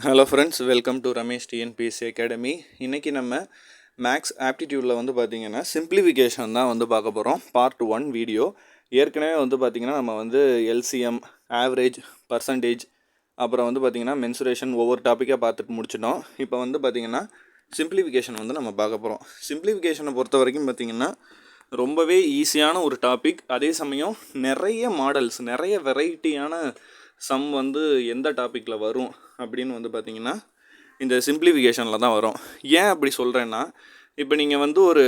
Hello friends, welcome to Ramesh TNPSC academy. இன்றைக்கி நம்ம maths ஆப்டிடியூடில் வந்து பார்த்திங்கன்னா சிம்பிளிஃபிகேஷன் தான் வந்து பார்க்க போகிறோம். Part 1 video. ஏற்கனவே வந்து பார்த்திங்கன்னா நம்ம வந்து எல்சிஎம், ஆவரேஜ், பர்சன்டேஜ், அப்புறம் வந்து பார்த்திங்கன்னா மென்சுரேஷன் ஒவ்வொரு டாப்பிக்காக பார்த்துட்டு முடிச்சிட்டோம். இப்போ வந்து பார்த்திங்கன்னா சிம்பிளிஃபிகேஷன் வந்து நம்ம பார்க்க போகிறோம். சிம்பிளிஃபிகேஷனை பொறுத்த வரைக்கும் பார்த்திங்கன்னா ரொம்பவே ஈஸியான ஒரு டாபிக். அதே சமயம் நிறைய மாடல்ஸ், நிறைய வெரைட்டியான சம் வந்து எந்த டாப்பிக்கில் வரும் அப்படின்னு வந்து பார்த்திங்கன்னா இந்த சிம்பிளிஃபிகேஷனில் தான் வரும். ஏன் அப்படி சொல்கிறேன்னா, இப்போ நீங்கள் வந்து ஒரு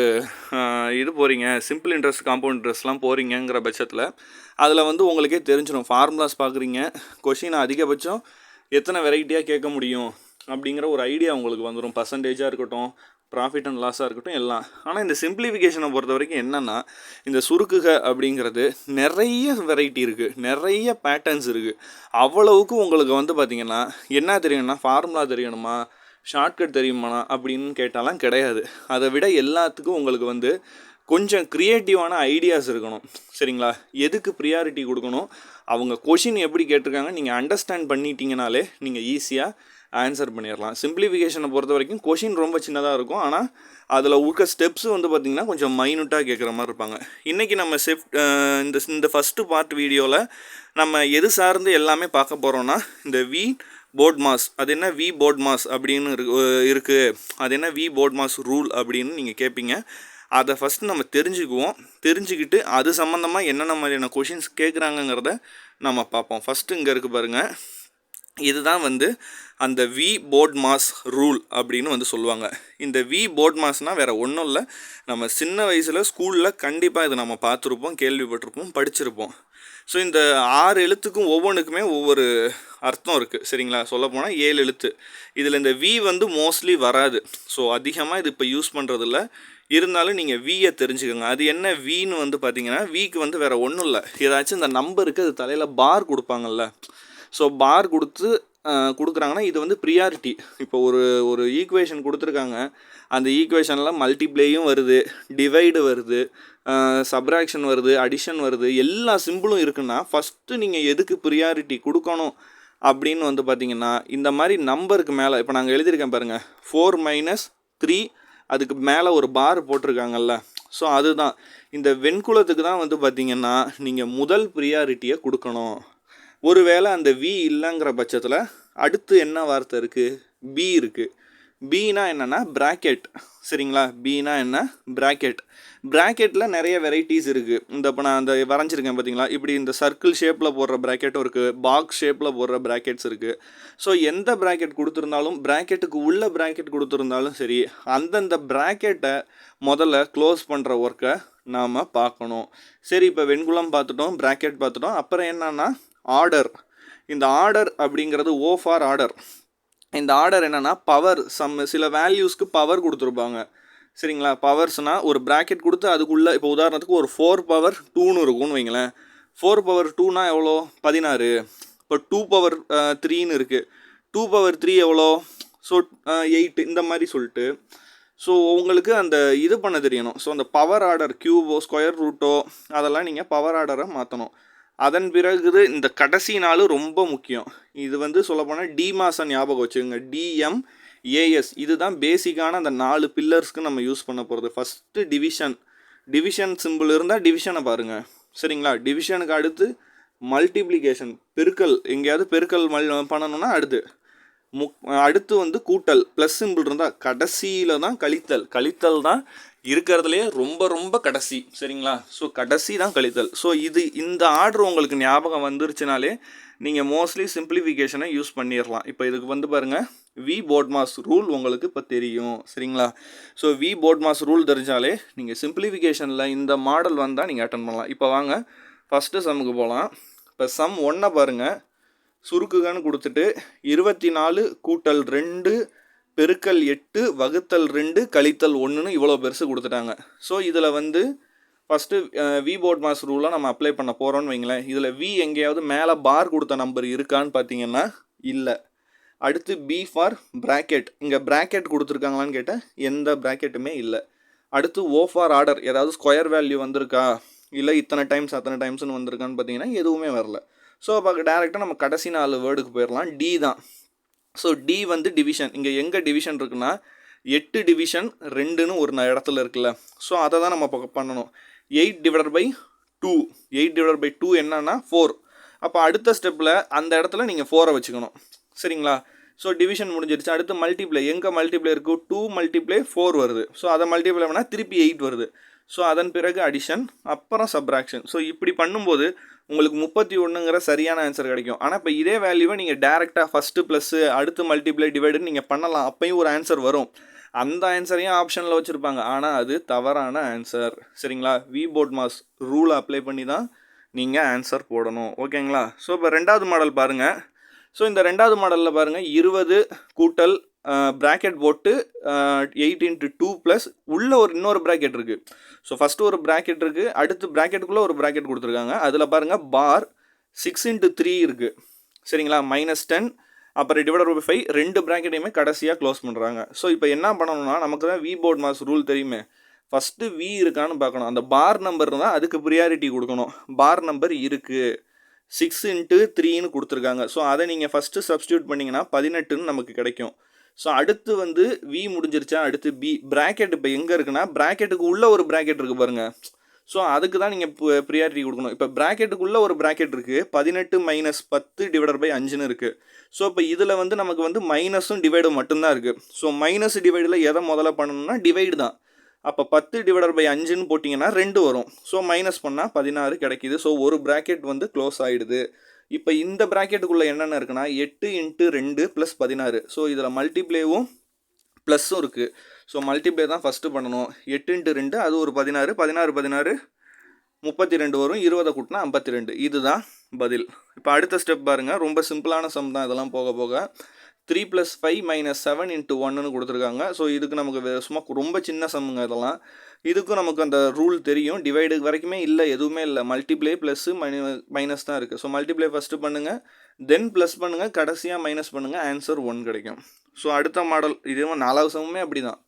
இது போகிறீங்க, சிம்பிள் இன்ட்ரெஸ்ட், காம்பவுண்ட் இன்ட்ரெஸ்ட்லாம் போகிறீங்கிற பட்சத்தில் அதில் வந்து உங்களுக்கே தெரிஞ்சிடும். ஃபார்முலாஸ் பார்க்குறீங்க, கொஷின் அதிகபட்சம் எத்தனை வெரைட்டியாக கேட்க முடியும் அப்படிங்கிற ஒரு ஐடியா உங்களுக்கு வந்துடும். பர்சன்டேஜாக இருக்கட்டும், ப்ராஃபிட் அண்ட் லாஸாக இருக்கட்டும், எல்லாம். ஆனால் இந்த சிம்பிளிஃபிகேஷனை பொறுத்த வரைக்கும் என்னென்னா, இந்த சுருக்குக அப்படிங்கிறது நிறைய வெரைட்டி இருக்குது, நிறைய பேட்டர்ன்ஸ் இருக்குது. அவ்வளவுக்கு உங்களுக்கு வந்து பார்த்திங்கன்னா என்ன தெரியணும்னா, ஃபார்முலா தெரியணுமா, ஷார்ட்கட் தெரியுமா அப்படின்னு கேட்டாலாம் கிடையாது. அதை விட எல்லாத்துக்கும் உங்களுக்கு வந்து கொஞ்சம் க்ரியேட்டிவான ஐடியாஸ் இருக்கணும். சரிங்களா? எதுக்கு ப்ரியாரிட்டி கொடுக்கணும், அவங்க கொஷின் எப்படி கேட்டிருக்காங்க நீங்கள் அண்டர்ஸ்டாண்ட் பண்ணிட்டீங்கனாலே நீங்கள் ஈஸியாக ஆன்சர் பண்ணிடலாம். சிம்பிளிஃபிகேஷனை பொறுத்த வரைக்கும் கொஷின் ரொம்ப சின்னதாக இருக்கும், ஆனால் அதில் இருக்க ஸ்டெப்ஸு வந்து பார்த்திங்கன்னா கொஞ்சம் மைனூட்டாக கேட்குற மாதிரி இருப்பாங்க. இன்றைக்கி நம்ம இந்த ஃபஸ்ட்டு பார்ட் வீடியோவில் நம்ம எது சார்ந்து எல்லாமே பார்க்க போகிறோன்னா, இந்த வி போர்ட் மாஸ், அது என்ன வி போர்ட் மாஸ் அப்படின்னு இருக்குது, அது என்ன வி போர்ட் மாஸ் ரூல் அப்படின்னு நீங்கள் கேட்பீங்க. அதை ஃபஸ்ட்டு நம்ம தெரிஞ்சுக்குவோம். தெரிஞ்சுக்கிட்டு அது சம்மந்தமாக என்னென்ன மாதிரியான கொஷின்ஸ் கேட்குறாங்கங்கிறத நம்ம பார்ப்போம். ஃபஸ்ட்டு இங்கே இருக்குது பாருங்கள், இதுதான் வந்து அந்த வி போர்ட் மாஸ் ரூல் அப்படின்னு வந்து சொல்லுவாங்க. இந்த வி போர்ட் மாஸ்னால் வேறு ஒன்றும் இல்லை, நம்ம சின்ன வயசில் ஸ்கூலில் கண்டிப்பாக இதை நம்ம பார்த்துருப்போம், கேள்விப்பட்டிருப்போம், படிச்சிருப்போம். ஸோ இந்த 6 எழுத்துக்கும் ஒவ்வொன்றுக்குமே ஒவ்வொரு அர்த்தம் இருக்குது. சரிங்களா? சொல்லப்போனால் 7 எழுத்து. இதில் இந்த வி வந்து மோஸ்ட்லி வராது. ஸோ அதிகமாக இது இப்போ யூஸ் பண்ணுறதில்ல. இருந்தாலும் நீங்கள் வியை தெரிஞ்சுக்கோங்க. அது என்ன வின்னு வந்து பார்த்தீங்கன்னா, விக்கு வந்து வேறு ஒன்றும் இல்லை, ஏதாச்சும் இந்த நம்பருக்கு அது தலையில் பார் கொடுப்பாங்கல்ல. ஸோ பார் கொடுக்குறாங்கன்னா இது வந்து ப்ரியாரிட்டி. இப்போ ஒரு ஈக்குவேஷன் கொடுத்துருக்காங்க, அந்த ஈக்குவேஷனில் மல்டிப்ளேயும் வருது, டிவைடு வருது, சப்ராக்ஷன் வருது, அடிஷன் வருது, எல்லா சிம்பிளும் இருக்குன்னா ஃபஸ்ட்டு நீங்கள் எதுக்கு ப்ரியாரிட்டி கொடுக்கணும் அப்படின்னு வந்து பார்த்திங்கன்னா, இந்த மாதிரி நம்பருக்கு மேலே இப்போ நாங்கள் எழுதியிருக்கேன் பாருங்கள், 4 - 3, அதுக்கு மேலே ஒரு பார் போட்டிருக்காங்கல்ல. ஸோ அதுதான் இந்த வெண்குலத்துக்கு தான் வந்து பார்த்திங்கன்னா நீங்கள் முதல் ப்ரியாரிட்டியை கொடுக்கணும். ஒருவேளை அந்த வி இல்லைங்கிற பட்சத்தில் அடுத்து என்ன வார்த்தை இருக்குது, பி இருக்குது. பீனா என்னென்னா ப்ராக்கெட். சரிங்களா? பீனா என்ன, ப்ராக்கெட். ப்ராக்கெட்டில் நிறைய வெரைட்டிஸ் இருக்குது. இந்த இப்போ நான் அந்த வரைஞ்சிருக்கேன் பார்த்தீங்களா, இப்படி இந்த சர்க்கிள் ஷேப்பில் போடுற ப்ராக்கெட்டும் இருக்குது, பாக்ஸ் ஷேப்பில் போடுற ப்ராக்கெட்ஸ் இருக்குது. ஸோ எந்த ப்ராக்கெட் கொடுத்துருந்தாலும், ப்ராக்கெட்டுக்கு உள்ள ப்ராக்கெட் கொடுத்துருந்தாலும் சரி, அந்தந்த ப்ராக்கெட்டை முதல்ல க்ளோஸ் பண்ணுற ஒர்க்கை நாம் பார்க்கணும். சரி, இப்போ வெண்குலம் பார்த்துட்டோம், ப்ராக்கெட் பார்த்துட்டோம். அப்புறம் என்னென்னா ஆர்டர். இந்த ஆர்டர் அப்படிங்கிறது O ஃபார் ஆர்டர். இந்த ஆர்டர் என்னென்னா பவர், சில வேல்யூஸ்க்கு பவர் கொடுத்துருப்பாங்க. சரிங்களா? பவர்ஸ்னால் ஒரு ப்ராக்கெட் கொடுத்து அதுக்குள்ளே, இப்போ உதாரணத்துக்கு ஒரு 4^2 இருக்குன்னு வைங்களேன். 4^2 எவ்வளோ, 16. இப்போ 2^3 இருக்குது, 2^3 எவ்வளோ, ஸோ 8, இந்த மாதிரி சொல்லிட்டு. ஸோ உங்களுக்கு அந்த இது பண்ண தெரியணும். ஸோ அந்த பவர் ஆர்டர், கியூபோ, ஸ்கொயர் ரூட்டோ, அதெல்லாம் நீங்கள் பவர் ஆர்டரை மாற்றணும். அதன் பிறகு இந்த கடைசி நாள் ரொம்ப முக்கியம். இது வந்து சொல்லப்போனால் டி மாதம் ஞாபகம் வச்சுக்கோங்க, DMAS. இதுதான் பேசிக்கான அந்த 4 பில்லர்ஸ்க்கு நம்ம யூஸ் பண்ண போகிறது. ஃபஸ்ட்டு டிவிஷன் சிம்பிள் இருந்தால் டிவிஷனை பாருங்கள். சரிங்களா? டிவிஷனுக்கு அடுத்து மல்டிப்ளிகேஷன், பெருக்கல், எங்கேயாவது பெருக்கல் பண்ணணும்னா அடுத்து வந்து கூட்டல், ப்ளஸ் சிம்பிள் இருந்தால். கடைசியில் தான் கழித்தல் தான் இருக்கிறதுலையே ரொம்ப ரொம்ப கடைசி. சரிங்களா? ஸோ கடைசி தான் கழித்தல். ஸோ இந்த ஆர்டர் உங்களுக்கு ஞாபகம் வந்துருச்சுனாலே நீங்கள் மோஸ்ட்லி சிம்பிளிஃபிகேஷனை யூஸ் பண்ணிடலாம். இப்போ இதுக்கு வந்து பாருங்கள், வி போர்ட் மாஸ் ரூல் உங்களுக்கு இப்போ தெரியும். சரிங்களா? So we board mass rule தெரிஞ்சாலே நீங்கள் சிம்பிளிஃபிகேஷனில் இந்த மாடல் வந்தால் நீங்கள் அட்டன் பண்ணலாம். இப்போ வாங்க ஃபஸ்ட்டு சம்முக்கு போகலாம். இப்போ சம் 1 பாருங்கள், சுருக்குகன்னு கொடுத்துட்டு 24 கூட்டல் 2 பெருக்கல் 8 வகுத்தல் 2 கழித்தல் 1ன்னு இவ்வளோ பெருசு கொடுத்துட்டாங்க. ஸோ இதில் வந்து ஃபஸ்ட்டு வி போர்ட் மாஸ் ரூலை நம்ம அப்ளை பண்ண போகிறோன்னு வைங்களேன். இதில் வி எங்கேயாவது மேலே பார் கொடுத்த நம்பர் இருக்கான்னு பார்த்தீங்கன்னா இல்லை. அடுத்து பி ஃபார் ப்ராக்கெட், இங்கே ப்ராக்கெட் கொடுத்துருக்காங்களான்னு கேட்டால் எந்த ப்ராக்கெட்டுமே இல்லை. அடுத்து O ஃபார் ஆர்டர், ஏதாவது ஸ்கொயர் வேல்யூ வந்திருக்கா, இல்லை இத்தனை டைம்ஸ் அத்தனை டைம்ஸ்னு வந்திருக்கான்னு பார்த்தீங்கன்னா எதுவுமே வரல. ஸோ அப்போ டேரெக்டாக நம்ம கடைசி 4 வேர்டுக்கு போயிடலாம். டி தான் ஸோ டி வந்து டிவிஷன். இங்கே எங்கே டிவிஷன் இருக்குன்னா 8 டிவிஷன் 2ன்னு ஒரு இடத்துல இருக்குல்ல. ஸோ அதை தான் நம்ம பண்ணணும். 8/2 8/2 என்னன்னா 4. அப்போ அடுத்த ஸ்டெப்பில் அந்த இடத்துல நீங்கள் 4 வச்சுக்கணும். சரிங்களா? ஸோ டிவிஷன் முடிஞ்சிருச்சு. அடுத்து மல்டிப்ளை. எங்கே மல்டிப்ளை இருக்குது? 2 × 4 வருது. ஸோ அதை மல்டிப்ளை பண்ணால் திருப்பி 8 வருது. ஸோ அதன் பிறகு அடிஷன், அப்புறம் சப்ராக்ஷன். ஸோ இப்படி பண்ணும்போது உங்களுக்கு 31ங்கிற சரியான ஆன்சர் கிடைக்கும். ஆனால் இப்போ இதே வேல்யூவை நீங்கள் டேரெக்டாக ஃபஸ்ட்டு ப்ளஸ்ஸு அடுத்து மல்டிப்ளை டிவைடுன்னு நீங்கள் பண்ணலாம். அப்பையும் ஒரு ஆன்சர் வரும். அந்த ஆன்சரையும் ஆப்ஷனில் வச்சுருப்பாங்க. ஆனால் அது தவறான ஆன்சர். சரிங்களா? வி போர்ட் மாஸ் ரூலை அப்ளை பண்ணி தான் நீங்கள் ஆன்சர் போடணும். ஓகேங்களா? ஸோ இப்போ 2வது மாடல் பாருங்கள். ஸோ இந்த 2வது மாடலில் பாருங்கள், 20 கூட்டல் ப்ராக்கெட் போட்டு 8 × 2 ப்ளஸ் உள்ளே இன்னொரு ப்ராக்கெட் இருக்குது. ஸோ ஃபஸ்ட்டு ஒரு ப்ராக்கெட் இருக்குது, அடுத்து ப்ராக்கெட்டுக்குள்ளே ஒரு ப்ராக்கெட் கொடுத்துருக்காங்க. அதில் பாருங்கள் பார் 6 × 3 இருக்குது. சரிங்களா? -10 அப்புறம் /5 2 ப்ராக்கெட்டையுமே கடைசியாக க்ளோஸ் பண்ணுறாங்க. ஸோ இப்போ என்ன பண்ணணும்னா, நமக்கு தான் வி போர்ட் மாஸ் ரூல் தெரியுமே. ஃபஸ்ட்டு வி இருக்கான்னு பார்க்கணும். அந்த பார் நம்பர் தான் அதுக்கு ப்ரியாரிட்டி கொடுக்கணும். பார் நம்பர் இருக்குது, 6 × 3ன்னு கொடுத்துருக்காங்க. ஸோ அதை நீங்கள் ஃபஸ்ட்டு சப்ஸ்டியூட் பண்ணிங்கன்னா 18ன்னு நமக்கு கிடைக்கும். ஸோ அடுத்து வந்து வி முடிஞ்சிருச்சா, அடுத்து பி. ப்ராக்கெட் இப்போ எங்கே இருக்குன்னா, ப்ராக்கெட்டுக்கு உள்ளே ஒரு ப்ராக்கெட் இருக்குது பாருங்கள். ஸோ அதுக்கு தான் நீங்கள் ப்ரியாரிட்டி கொடுக்கணும். இப்போ ப்ராக்கெட்டுக்குள்ளே ஒரு ப்ராக்கெட் இருக்குது, 18 - 10/5ன்னு இருக்குது. ஸோ இப்போ இதில் வந்து நமக்கு வந்து மைனஸும் டிவைடும் மட்டும்தான் இருக்குது. ஸோ மைனஸ் டிவைடில் எதை முதல்ல பண்ணணும்னா டிவைடு தான். அப்போ 10/5ன்னு போட்டிங்கன்னா 2 வரும். ஸோ மைனஸ் பண்ணால் 16 கிடைக்கிது. ஸோ ஒரு ப்ராக்கெட் வந்து க்ளோஸ் ஆகிடுது. இப்போ இந்த ப்ராக்கெட்டுக்குள்ளே என்னென்ன இருக்குன்னா 8 × 2 + 16. ஸோ இதில் மல்டிப்ளேவும் ப்ளஸ்ஸும் இருக்குது. ஸோ மல்டிப்ளே தான் ஃபஸ்ட்டு பண்ணணும். 8 × 2 அது ஒரு 16, 16 32 வரும். 20 கூட்டினா 52. இதுதான் பதில். இப்போ அடுத்த ஸ்டெப் பாருங்கள், ரொம்ப சிம்பிளான சம் தான் இதெல்லாம் போக போக. 3 + 5 - 7 × 1ன்னு கொடுத்துருக்காங்க. ஸோ இதுக்கு நமக்கு சும்மா ரொம்ப சின்ன சம்முங்க இதெல்லாம். இதுக்கும் நமக்கு அந்த ரூல் தெரியும். டிவைடு வரைக்குமே இல்லை, எதுவுமே இல்லை. மல்டிப்ளே ப்ளஸ்ஸு மைனஸ் தான் இருக்குது. ஸோ மல்டிப்ளே ஃபஸ்ட்டு பண்ணுங்கள், தென் ப்ளஸ் பண்ணுங்கள், கடைசியாக மைனஸ் பண்ணுங்கள், ஆன்சர் 1 கிடைக்கும். ஸோ அடுத்த மாடல் இதுவும் 4வது சம்முமே அப்படி தான்.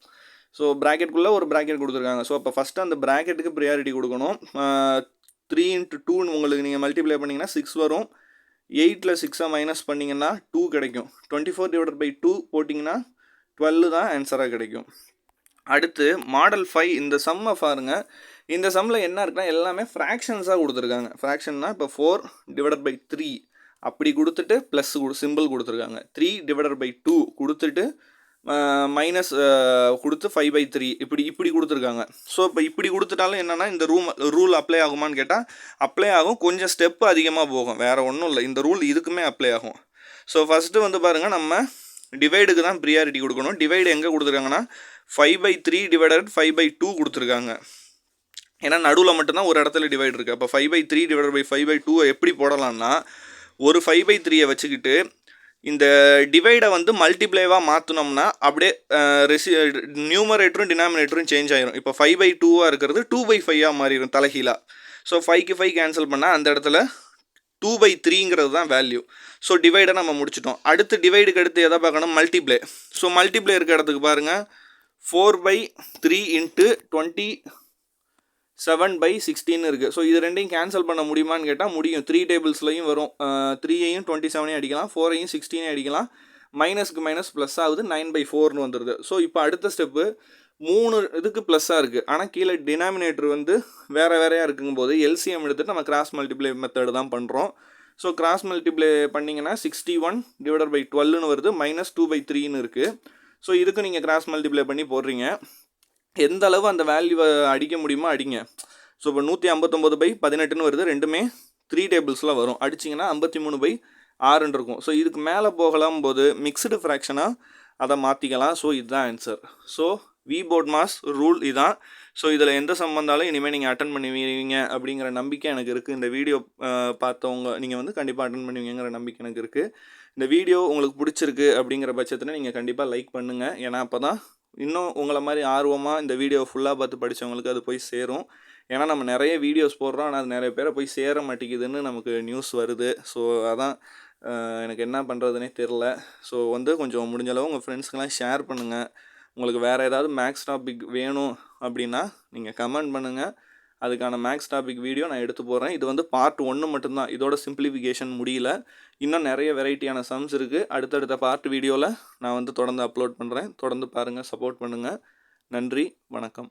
ஸோ ப்ராக்கெட்டுக்குள்ளே ஒரு ப்ராக்கெட் கொடுத்துருக்காங்க. ஸோ அப்போ ஃபஸ்ட்டு அந்த ப்ராக்கெட்டுக்கு ப்ரியாரிட்டி கொடுக்கணும். 3 × 2 உங்களுக்கு நீங்கள் மல்டிப்ளை பண்ணிங்கன்னா 6 வரும். 8ல் 6 மைனஸ் பண்ணிங்கன்னா 2 கிடைக்கும். 24/2 போட்டிங்கன்னா 12 தான் ஆன்சராக கிடைக்கும். அடுத்து மாடல் 5. இந்த சம்மை பாருங்கள். இந்த சம்மில் என்ன இருக்குன்னா எல்லாமே ஃப்ராக்ஷன்ஸாக கொடுத்துருக்காங்க. ஃப்ராக்ஷன்னா இப்போ 4/3 அப்படி கொடுத்துட்டு ப்ளஸ் சிம்பிள் கொடுத்துருக்காங்க. 3/2 கொடுத்துட்டு மைனஸ் கொடுத்து 5/3 இப்படி கொடுத்துருக்காங்க. ஸோ இப்போ இப்படி கொடுத்துட்டாலும் என்னென்னா இந்த ரூல் அப்ளை ஆகுமான்னு கேட்டால் அப்ளை ஆகும். கொஞ்சம் ஸ்டெப்பு அதிகமாக போகும், வேறு ஒன்றும் இல்லை. இந்த ரூல் இதுக்குமே அப்ளை ஆகும். ஸோ ஃபஸ்ட்டு வந்து பாருங்கள், நம்ம டிவைடுக்கு தான் ப்ரியாரிட்டி கொடுக்கணும். டிவைடு எங்கே கொடுத்துருக்காங்கன்னா 5/3 / 5/2 கொடுத்துருக்காங்க. ஏன்னா நடுவில் மட்டும்தான் ஒரு இடத்துல டிவைடு இருக்குது. அப்போ 5/3 / 5/2 எப்படி போடலான்னா, ஒரு 5/3 வச்சுக்கிட்டு இந்த டிவைடை வந்து மல்டிப்ளேவாக மாற்றினோம்னா அப்படியே நியூமரேட்டரும் டினாமினேட்டரும் சேஞ்ச் ஆகிரும். இப்போ 5/2 இருக்கிறது 2/5 மாறிடும் தலைகீழாக. ஸோ 5க்கு 5 கேன்சல் பண்ணால் அந்த இடத்துல 2/3ங்கிறது தான் வேல்யூ. ஸோ டிவைடை நம்ம முடிச்சிட்டோம். அடுத்து டிவைடுக்கு அடுத்து எதை பார்க்கணும்? மல்டிப்ளே. ஸோ மல்டிப்ளே இருக்க இடத்துக்கு பாருங்கள், 4/3 × 27/16 இருக்குது. ஸோ இது ரெண்டையும் கேன்சல் பண்ண முடியுமான்னு கேட்டால் முடியும். 3 டேபிள்ஸ்லையும் வரும். 3ஐயும் 27ஐயும் அடிக்கலாம், 4ஐயும் 16ஐயும் அடிக்கலாம். மைனஸ்க்கு மைனஸ் ப்ளஸ் ஆகுது, 9/4ன்னு வந்துடுது. ஸோ இப்போ அடுத்த ஸ்டெப்பு 3 இதுக்கு ப்ளஸ்ஸாக இருக்குது. ஆனால் கீழே டினாமினேட்டர் வந்து வேறையாக இருக்குங்கும்போது எல்சிஎம் எடுத்துகிட்டு நம்ம கிராஸ் மல்டிப்ளை மெத்தடு தான் பண்ணுறோம். ஸோ கிராஸ் மல்டிப்ளை பண்ணிங்கன்னா 61/12ன்னு வருது, -2/3ன்னு இருக்குது. ஸோ இதுக்கு நீங்கள் கிராஸ் மல்டிப்ளை பண்ணி போடுறீங்க. எந்த அளவு அந்த வேல்யூவை அடிக்க முடியுமோ அடிங்க. ஸோ இப்போ 159/18ன்னு வருது. ரெண்டுமே 3 டேபிள்ஸில் வரும். அடிச்சிங்கன்னா 53/6ன்னு இருக்கும். ஸோ இதுக்கு மேலே போகலாம் போது மிக்ஸ்டு ஃப்ராக்ஷனாக அதை மாற்றிக்கலாம். ஸோ இதுதான் answer. So we board mass rule இதான். ஸோ இதில் எந்த சம்பந்தாலும் இனிமேல் நீங்கள் அட்டன் பண்ணுவீங்க அப்படிங்கிற நம்பிக்கை எனக்கு இருக்குது. இந்த வீடியோ பார்த்தவங்க நீங்கள் வந்து கண்டிப்பாக அட்டன் பண்ணுவீங்கிற நம்பிக்கை எனக்கு இருக்குது. இந்த வீடியோ உங்களுக்கு பிடிச்சிருக்கு அப்படிங்கிற பட்சத்தில் நீங்கள் கண்டிப்பாக லைக் பண்ணுங்கள். ஏன்னா அப்போ தான் இன்னும் உங்களை மாதிரி ஆர்வமாக இந்த வீடியோ ஃபுல்லாக பார்த்து படித்தவங்களுக்கு அது போய் சேரும். ஏன்னா நம்ம நிறைய வீடியோஸ் போடுறோம், ஆனால் அது நிறைய பேரை போய் சேர மாட்டேங்குதுன்னு நமக்கு நியூஸ் வருது. ஸோ அதான் எனக்கு என்ன பண்ணுறதுனே தெரில. ஸோ வந்து கொஞ்சம் முடிஞ்சளவு உங்கள் ஃப்ரெண்ட்ஸ்க்கெலாம் ஷேர் பண்ணுங்கள். உங்களுக்கு வேறு ஏதாவது மேக்ஸ் டாபிக் வேணும் அப்படின்னா நீங்கள் கமெண்ட் பண்ணுங்கள். அதுக்கான மேக்ஸ் டாபிக் வீடியோ நான் எடுத்து போகிறேன். இது வந்து பார்ட் 1 மட்டும்தான், இதோட சிம்பிளிஃபிகேஷன் முடியல. இன்னும் நிறைய வெரைட்டியான சம்ஸ் இருக்குது. அடுத்தடுத்த பார்ட் வீடியோவில் நான் வந்து தொடர்ந்து அப்லோட் பண்ணுறேன். தொடர்ந்து பாருங்கள், சப்போர்ட் பண்ணுங்கள். நன்றி, வணக்கம்.